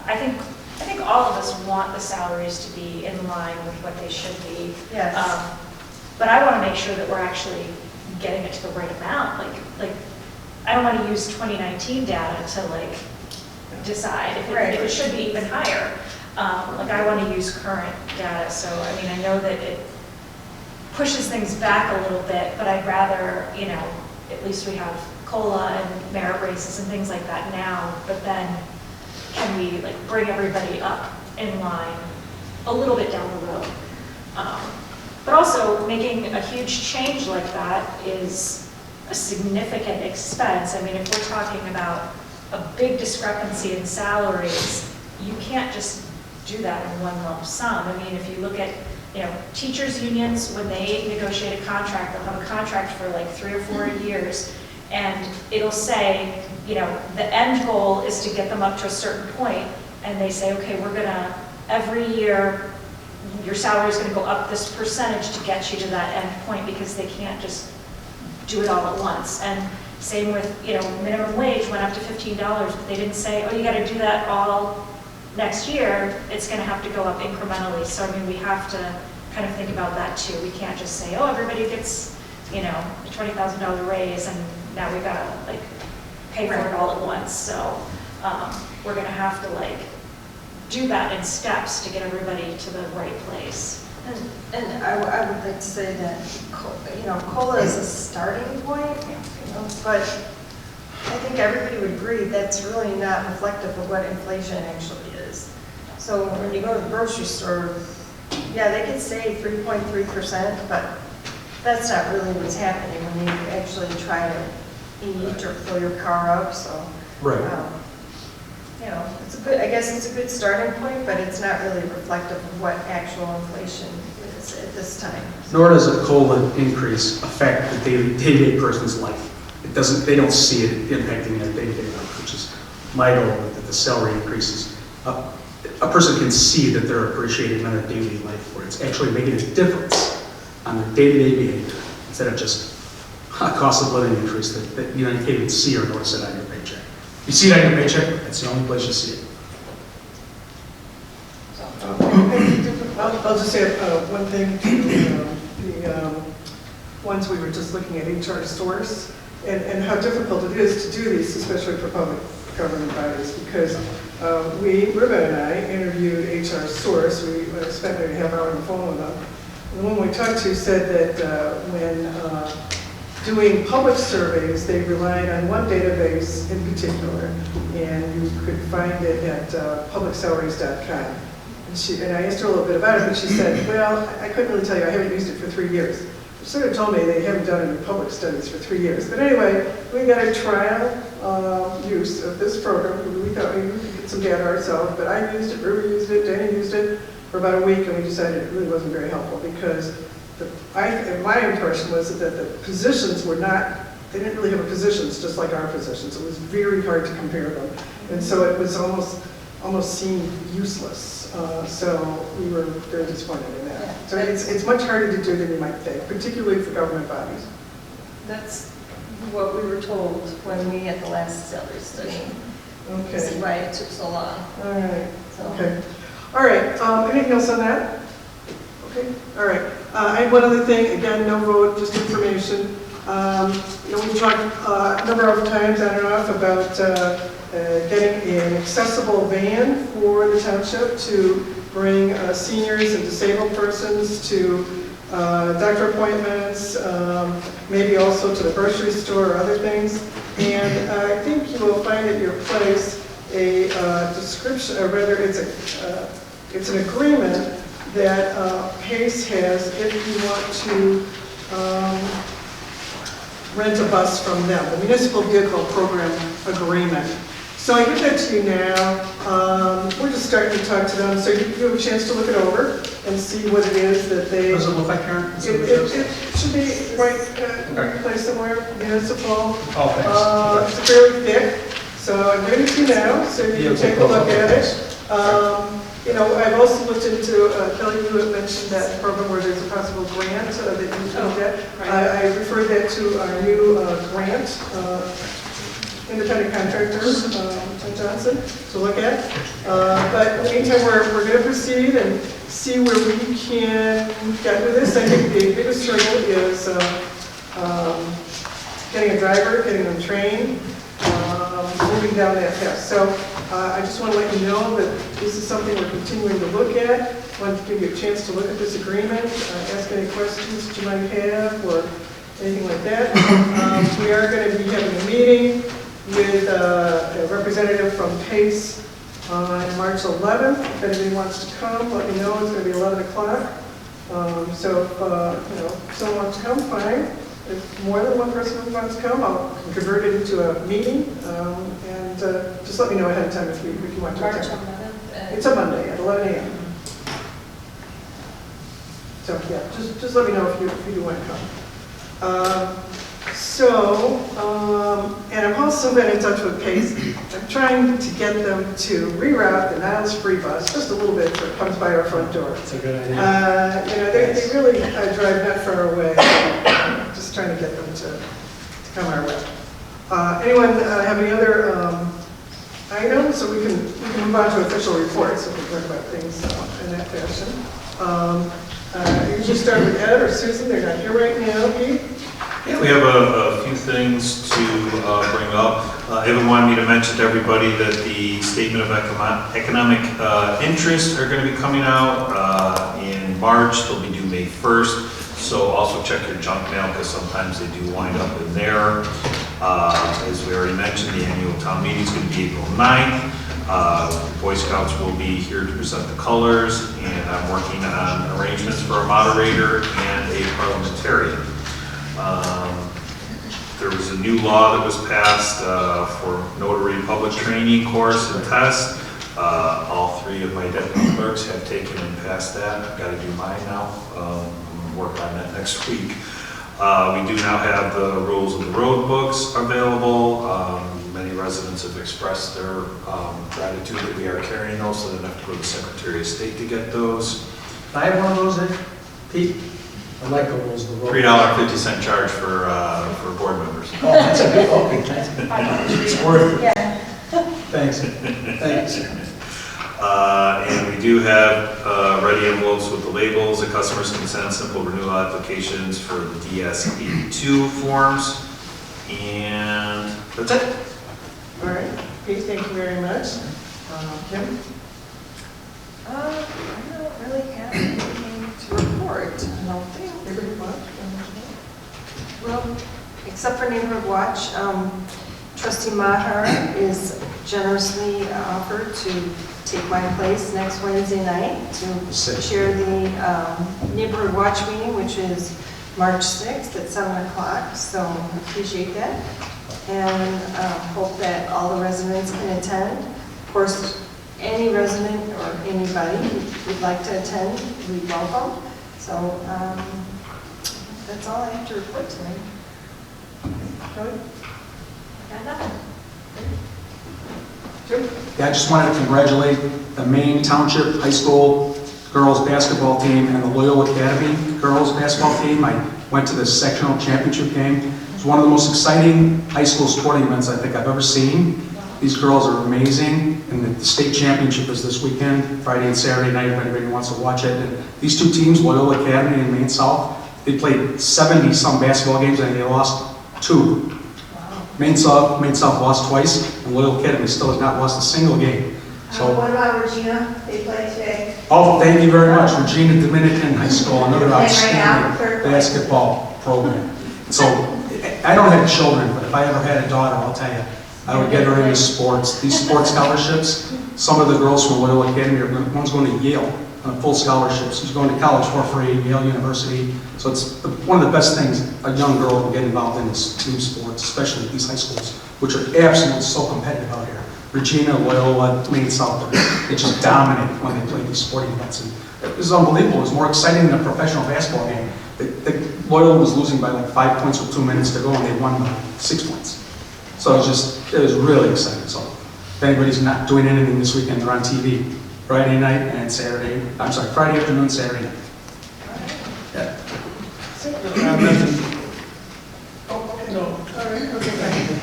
I think all of us want the salaries to be in line with what they should be. Yes. But I want to make sure that we're actually getting it to the right amount. Like I don't want to use 2019 data to like decide if it should be even higher. Like I want to use current data. So I mean, I know that it pushes things back a little bit, but I'd rather, you know, at least we have COLA and merit raises and things like that now, but then can we like bring everybody up in line a little bit down the road? But also making a huge change like that is a significant expense. I mean, if we're talking about a big discrepancy in salaries, you can't just do that in one lump sum. I mean, if you look at, you know, teachers' unions, when they negotiate a contract, they'll have a contract for like 3 or 4 years, and it'll say, you know, the end goal is to get them up to a certain point, and they say, okay, we're gonna, every year, your salary is gonna go up this percentage to get you to that end point, because they can't just do it all at once. And same with, you know, minimum wage went up to $15, but they didn't say, oh, you gotta do that all next year. It's gonna have to go up incrementally. So, I mean, we have to kind of think about that too. We can't just say, oh, everybody gets, you know, a $20,000 raise, and now we gotta like pay for it all at once. So we're gonna have to like do that in steps to get everybody to the right place. And I would like to say that, you know, COLA is a starting point, you know, but I think everybody would agree that's really not reflective of what inflation actually is. So when you go to the grocery store, yeah, they could say 3.3%, but that's not really what's happening when you actually try to eat or fill your car up. So, Right. You know, it's a good, I guess it's a good starting point, but it's not really reflective of what actual inflation is at this time. Nor does a COLA increase affect the day-to-day person's life. It doesn't, they don't see it impacting their day-to-day life, which is my goal, that the salary increases. A person can see that they're appreciating their daily life, where it's actually making a difference on their day-to-day behavior, instead of just a cost of living increase that you know, you can't even see or notice it on your paycheck. You see it on your paycheck, that's the only place you see it. I'll just say one thing to the ones we were just looking at, HR Source, and how difficult it is to do these, especially for public government bodies, because Ruben and I interviewed HR Source. We spent maybe half an hour on the phone with them. And the one we talked to said that when doing public surveys, they relied on one database in particular, and you could find it at publicsalaries.com. And I asked her a little bit about it, but she said, well, I couldn't really tell you, I haven't used it for 3 years. She sort of told me they haven't done any public studies for 3 years. But anyway, we got a trial use of this program. We thought we could get some data ourselves, but I used it, Ruby used it, Danny used it for about a week, and we decided it really wasn't very helpful, because my impression was that the positions were not, they didn't really have positions just like our positions. It was very hard to compare them. And so it was almost seemed useless. So we were very disappointed in that. Yeah. So it's much harder to do than you might think, particularly for government bodies. That's what we were told when we had the last salary study. Okay. This is why it took so long. All right. So. Okay. All right. Anything else on that? Okay. All right. I have one other thing. Again, no vote, just information. You know, we talked a number of times on and off about getting an accessible van for the township to bring seniors and disabled persons to doctor appointments, maybe also to the grocery store or other things. And I think you will find at your place a description, or rather it's an agreement that PACE has if you want to rent a bus from them, the Municipal Vehicle Program Agreement. So I give that to you now. We're just starting to talk to them, so you have a chance to look it over and see what it is that they... Does it look like, Karen? It should be right in place somewhere, municipal. Oh, thanks. It's fairly thick, so I'm giving it to you now, so you can take a look at it. You know, I've also looked into, Kelly, you had mentioned that program where there's a possible grant that you can get. I referred that to our new grant, independent contractors, Johnson, to look at. But in the meantime, we're going to proceed and see where we can get with this. I think the biggest struggle is getting a driver, getting them trained, moving down that path. So I just want to let you know that this is something we're continuing to look at. I wanted to give you a chance to look at this agreement, ask any questions that you might have or anything like that. We are going to be having a meeting with a representative from PACE on March 11th. If anybody wants to come, let me know. It's going to be 11 o'clock. So if someone wants to come, fine. If more than one person wants to come, I'll convert it into a meeting. And just let me know ahead of time if you want to March attend. 11th. It's a Monday at 11 a.m. So yeah, just let me know if you do want to come. And I've also been in touch with PACE. I'm trying to get them to reroute the Niles free bus just a little bit so it comes by our front door. That's a good idea. They really drive not far away. Just trying to get them to come our way. Anyone have any other items? So we can move on to official reports so we can talk about things in that fashion. Usually start with Ed or Susan. They're not here right now. Pete? Yeah, we have a few things to bring up. Evan wanted me to mention to everybody that the statement of economic interest are going to be coming out in March. They'll be due May 1st. So also check your junk mail because sometimes they do wind up in there. As we already mentioned, the annual town meeting is going to be April 9th. Boy Scouts will be here to present the colors, and I'm working on arrangements for a moderator and a parliamentarian. There was a new law that was passed for notary public training course and test. All three of my deputy clerks have taken and passed that. I've got to do mine now. I'm going to work on that next week. We do now have the rules of the road books available. Many residents have expressed their gratitude that we are carrying those, so they don't have to go to the Secretary of State to get those. Can I have one of those, Ed? Pete? I like the rules of the road. $3.50 charge for board members. Oh, that's a good, okay, thanks. It's worth it. Yeah. Thanks. Thanks. And we do have ready envelopes with the labels, the customer's consent, simple renewal applications for the DS82 forms, and that's it. All right. Pete, thank you very much. Kim? I don't really have anything to report, I don't think. Neighborhood Watch? Well, except for Neighborhood Watch, Trustee Maher is generously offered to take my place next Wednesday night to chair the Neighborhood Watch meeting, which is March 6th at 7 o'clock, so I appreciate that. And hope that all the residents can attend. Of course, any resident or anybody who would like to attend, we welcome. So that's all I have to report tonight. Kelly? Got nothing. Jim? Yeah, I just wanted to congratulate the Maine Township High School girls basketball team and the Loyola Academy girls basketball team. I went to the sectional championship game. It was one of the most exciting high school sporting events I think I've ever seen. These girls are amazing, and the state championship is this weekend, Friday and Saturday night, if anybody wants to watch it. And these two teams, Loyola Academy and Maine South, they played 70-some basketball games and they lost 2. Maine South lost twice, and Loyola Academy still has not lost a single game. So, What about Regina? They play today. oh, thank you very much. Regina Dominican High School, another They're playing right outstanding now, third place. basketball program. So, I don't have children, but if I ever had a daughter, I'll tell you, I would get her into sports. These sports scholarships, some of the girls from Loyola Academy, one's going to Yale on a full scholarship. She's going to college for free, Yale University. So it's one of the best things a young girl can get involved in is team sports, especially at these high schools, which are absolutely so competitive out here. Regina, Loyola, Maine South, they just dominate when they play these sporting events. And it was unbelievable. It was more exciting than a professional basketball game. Loyola was losing by like 5 points with 2 minutes to go, and they won by 6 points. So it was really exciting. So if anybody's not doing anything this weekend, they're on TV. Friday night and Saturday, I'm sorry, Friday afternoon, Saturday night. Yeah. No, all right, okay, thank you.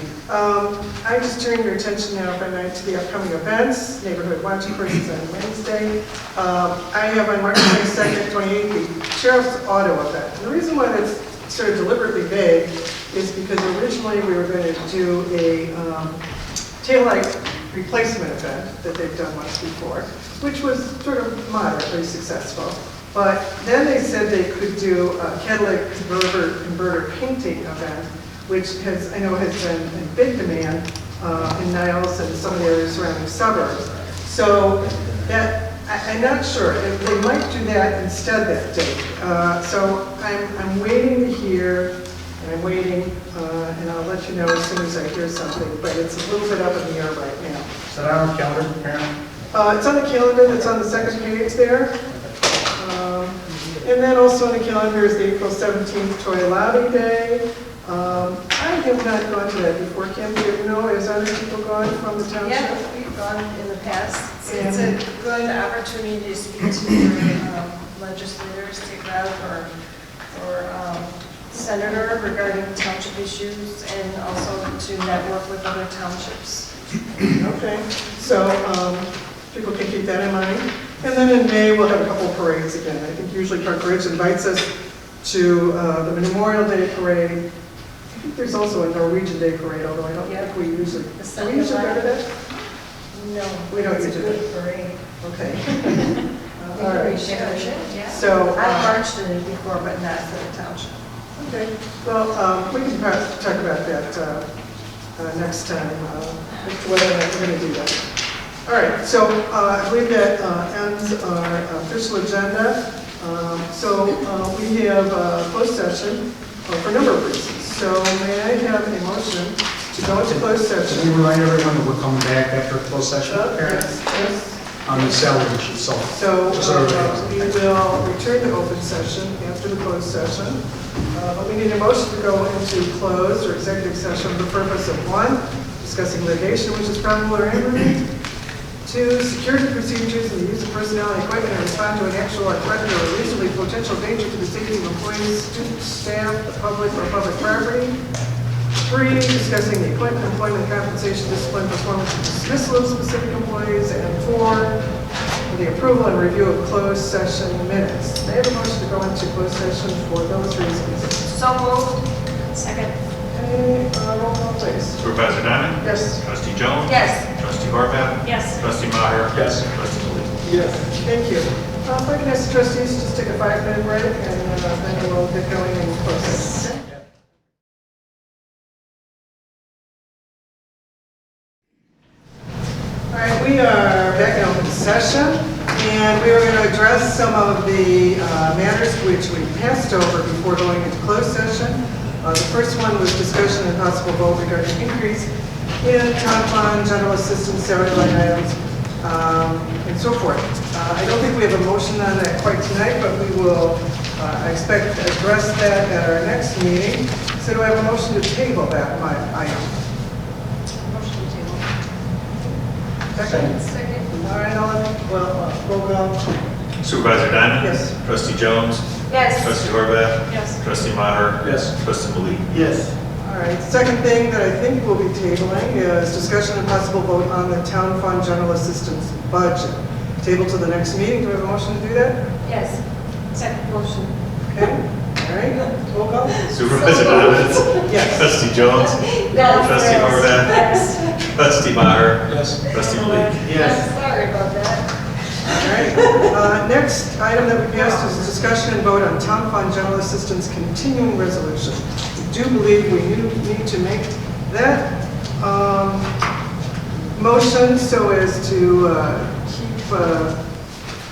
I just turn your attention now, if I might, to the upcoming events, neighborhood watching courses on Wednesday. I have on March 22nd, 28th, the Sheriff's Auto event. And the reason why that's sort of deliberately vague is because originally we were going to do a taillight replacement event that they've done once before, which was sort of moderately successful. But then they said they could do a catalytic converter painting event, which I know has been in big demand in Niles and some of the other surrounding suburbs. So that, I'm not sure, they might do that instead that day. So I'm waiting to hear, and I'm waiting, and I'll let you know as soon as I hear something, but it's a little bit up in the air right now. Is that on our calendar, Karen? It's on the calendar that's on the second page there. And then also on the calendar is the April 17th Toy Lobby Day. I have not gone to that before. Kim, do you know, has other people gone from the township? Yeah, we've gone in the past. It's a good opportunity to speak to your legislators, state rep, or senator regarding township issues, and also to network with other townships. Okay, so people can keep that in mind. And then in May, we'll have a couple parades again. I think usually Park Ridge invites us to the Memorial Day Parade. I think there's also a Norwegian Day Parade, although I don't think we usually, do we usually go to that? No, We don't it's a usually. good parade. Okay. All right. Yeah. So, I've marched in it before, but not for the township. okay, well, we can perhaps talk about that next time, whether or not we're going to do that. All right, so I believe that ends our official agenda. So we have a closed session for a number of reasons. So may I have a motion to go into closed Can session? we remind everyone that we're coming back after closed session? Yes, yes. On the salary issue, so. So just so everybody knows. we will return to open session after the closed session. But we need a motion to go into closed or executive session for the purpose of 1, discussing litigation which is probable or imminent. 2, security procedures and the use of personnel and equipment to respond to an actual or threatened or reasonably potential danger to the safety of employees, students, staff, the public, or public property. 3, discussing the appointment, employment, compensation, discipline, performance, and dismissal of specific employees. And 4, the approval and review of closed session minutes. May I have a motion to go into closed session for those reasons? So moved. Second. Okay, roll call, please. Supervisor Diamond? Yes. Trustee Jones? Yes. Trustee Horvath? Yes. Trustee Maher? Yes. Trustee Malik? Yes. Thank you. If I can ask the trustees to just take a 5-minute break, and then we'll get going in closed session. All right, we are back in open session, and we are going to address some of the matters which we passed over before going into closed session. The first one was discussion and possible vote regarding increase in town fund, general assistance, salary line items, and so forth. I don't think we have a motion on that quite tonight, but we will, I expect, address that at our next meeting. So do I have a motion to table that item? Motion to table. Second? Second. All right, roll call. Supervisor Diamond? Yes. Trustee Jones? Yes. Trustee Horvath? Yes. Trustee Maher? Yes. Trustee Malik? Yes. All right, second thing that I think we'll be tabling is discussion and possible vote on the town fund general assistance budget. Table to the next meeting. Do we have a motion to do that? Yes. Second. Motion. Okay, all right, roll call. Supervisor Diamond? Yes. Trustee Jones? Yes. Trustee Horvath? Yes. Trustee Maher? Yes. Trustee Malik? Yes. Sorry about that. All right, next item that we passed is discussion and vote on town fund general assistance continuing resolution. We do believe we need to make that motion so as to keep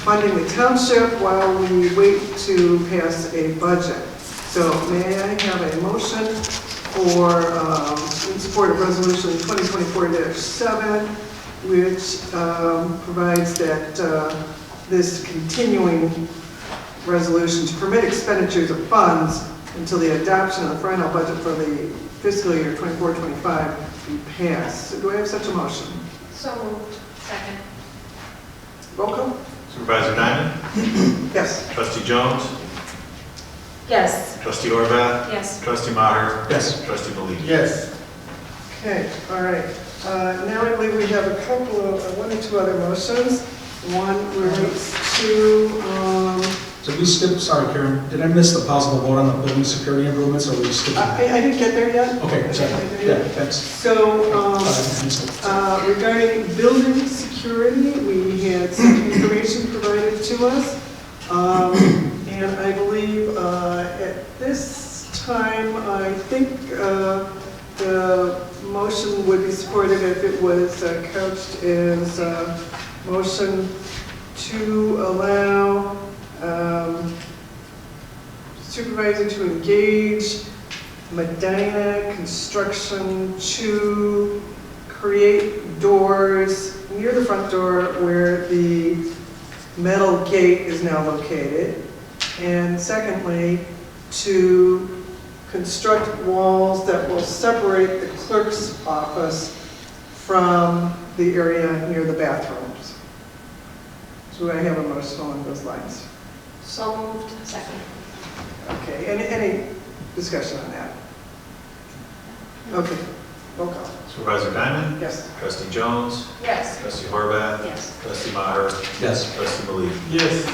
funding the township while we wait to pass a budget. So may I have a motion for, in support of resolution 2024-7, which provides that this continuing resolution to permit expenditures of funds until the adoption of the final budget for the fiscal year 24-25 be passed. So do I have such a motion? So moved. Second. Roll call? Supervisor Diamond? Yes. Trustee Jones? Yes. Trustee Horvath? Yes. Trustee Maher? Yes. Trustee Malik? Yes. Okay, all right. Now I believe we have a couple of, one or two other motions. One relates to, So we skipped, sorry Karen, did I miss the possible vote on the building security improvements, or we skipped? I didn't get there yet. Okay, sorry, yeah, that's, So, I missed it. regarding building security, we had some information provided to us. And I believe at this time, I think the motion would be supported if it was couched as a motion to allow supervisor to engage Medina Construction to create doors near the front door where the metal gate is now located. And secondly, to construct walls that will separate the clerk's office from the area near the bathrooms. So I have a motion along those lines. So moved. Second. Okay, any discussion on that? Okay, roll call. Supervisor Diamond? Yes. Trustee Jones? Yes. Trustee Horvath? Yes. Trustee Maher? Yes. Trustee Malik? Yes.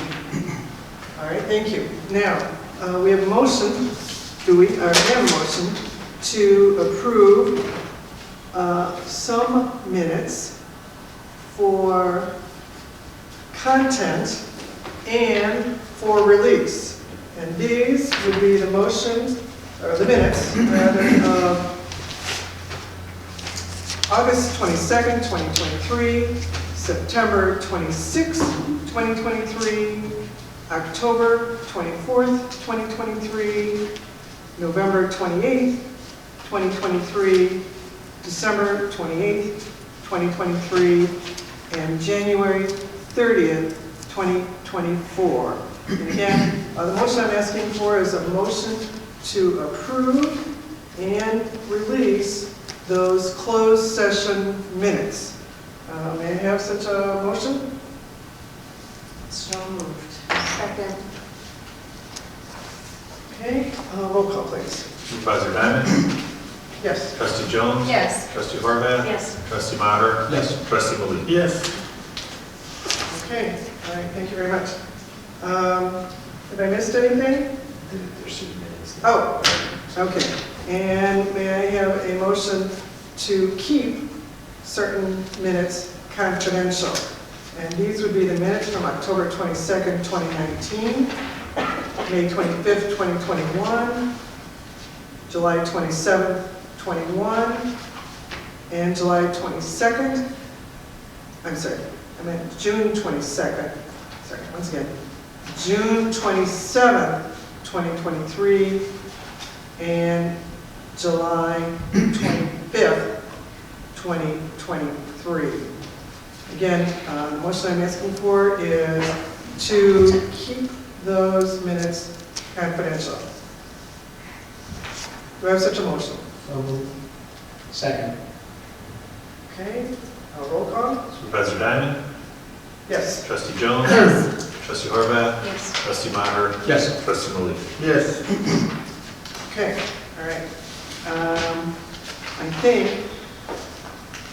All right, thank you. Now, we have a motion, we have a motion to approve some minutes for content and for release. And these would be the motions, or the minutes, rather, of August 22nd, 2023, September 26th, 2023, October 24th, 2023, November 28th, 2023, December 28th, 2023, and January 30th, 2024. And again, the motion I'm asking for is a motion to approve and release those closed session minutes. May I have such a motion? So moved. Second. Okay, roll call, please. Supervisor Diamond? Yes. Trustee Jones? Yes. Trustee Horvath? Yes. Trustee Maher? Yes. Trustee Malik? Yes. Okay, all right, thank you very much. Have I missed anything? Oh, okay. And may I have a motion to keep certain minutes confidential? And these would be the minutes from October 22nd, 2019, May 25th, 2021, July 27th, 21, and July 22nd. I'm sorry, I meant June 22nd. Sorry, once again. June 27th, 2023, and July 25th, 2023. Again, the motion I'm asking for is to keep those minutes confidential. Do I have such a motion? Second. Okay, roll call? Supervisor Diamond? Yes. Trustee Jones? Trustee Horvath? Yes. Trustee Maher? Yes. Trustee Malik? Yes. Okay, all right. I think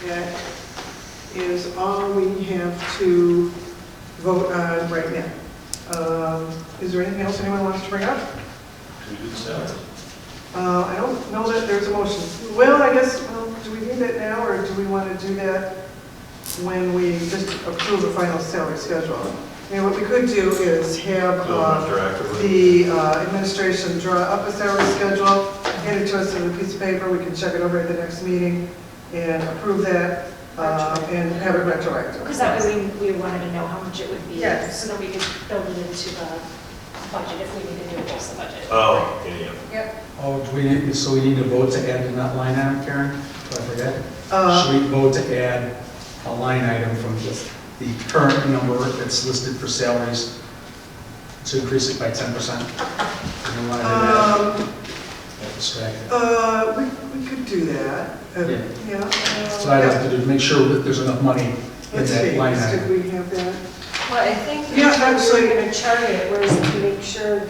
that is all we have to vote on right now. Is there anything else anyone wants to bring up? Do we do the salary? I don't know that there's a motion. Well, I guess, well, do we need that now, or do we want to do that when we just approve the final salary schedule? And what we could do is have the administration draw up a salary schedule, hand it to us in a piece of paper, we can check it over at the next meeting and approve that and have it retroactive. Because that way we wanted to know how much it would be. Yes. So that we could build it into the budget if we needed to adjust the budget. Oh, yeah. Yep. Oh, so we need to vote to add to that line item, Karen? Did I forget? Uh, Should we vote to add a line item from just the current number that's listed for salaries to increase it by 10%? You don't want to do that? Get distracted. We could do that. Yeah. So I'd have to do, make sure that there's enough money in Let's that see, line did item. we have that? Well, I think Yeah, that's actually- we're going to chart it, was to make sure,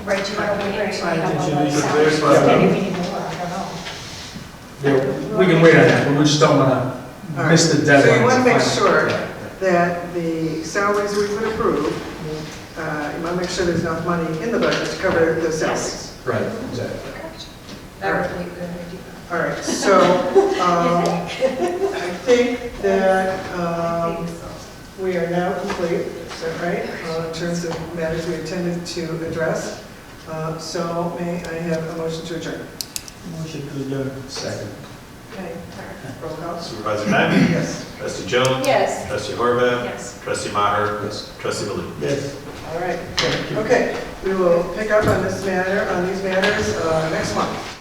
Right, you want to wait until you have all I think those you should wait salaries. for Maybe them. we need more, I don't know. Yeah, we can wait on that, but we just don't want All to right. miss the deadline. So you want to make final. sure that the salaries we would approve, you want to make sure there's enough money in the budget to cover the salaries. Right, exactly. that would be a good idea. All right, so I think that we are now complete, is that right? In terms of matters we intended to address. So may I have a motion to adjourn? Motion to adjourn. Second. Okay, roll call. Supervisor Nyman? Yes. Trustee Jones? Yes. Trustee Horvath? Yes. Trustee Maher? Yes. Trustee Malou? Yes. All right. Okay, we will pick up on this matter, on these matters next month.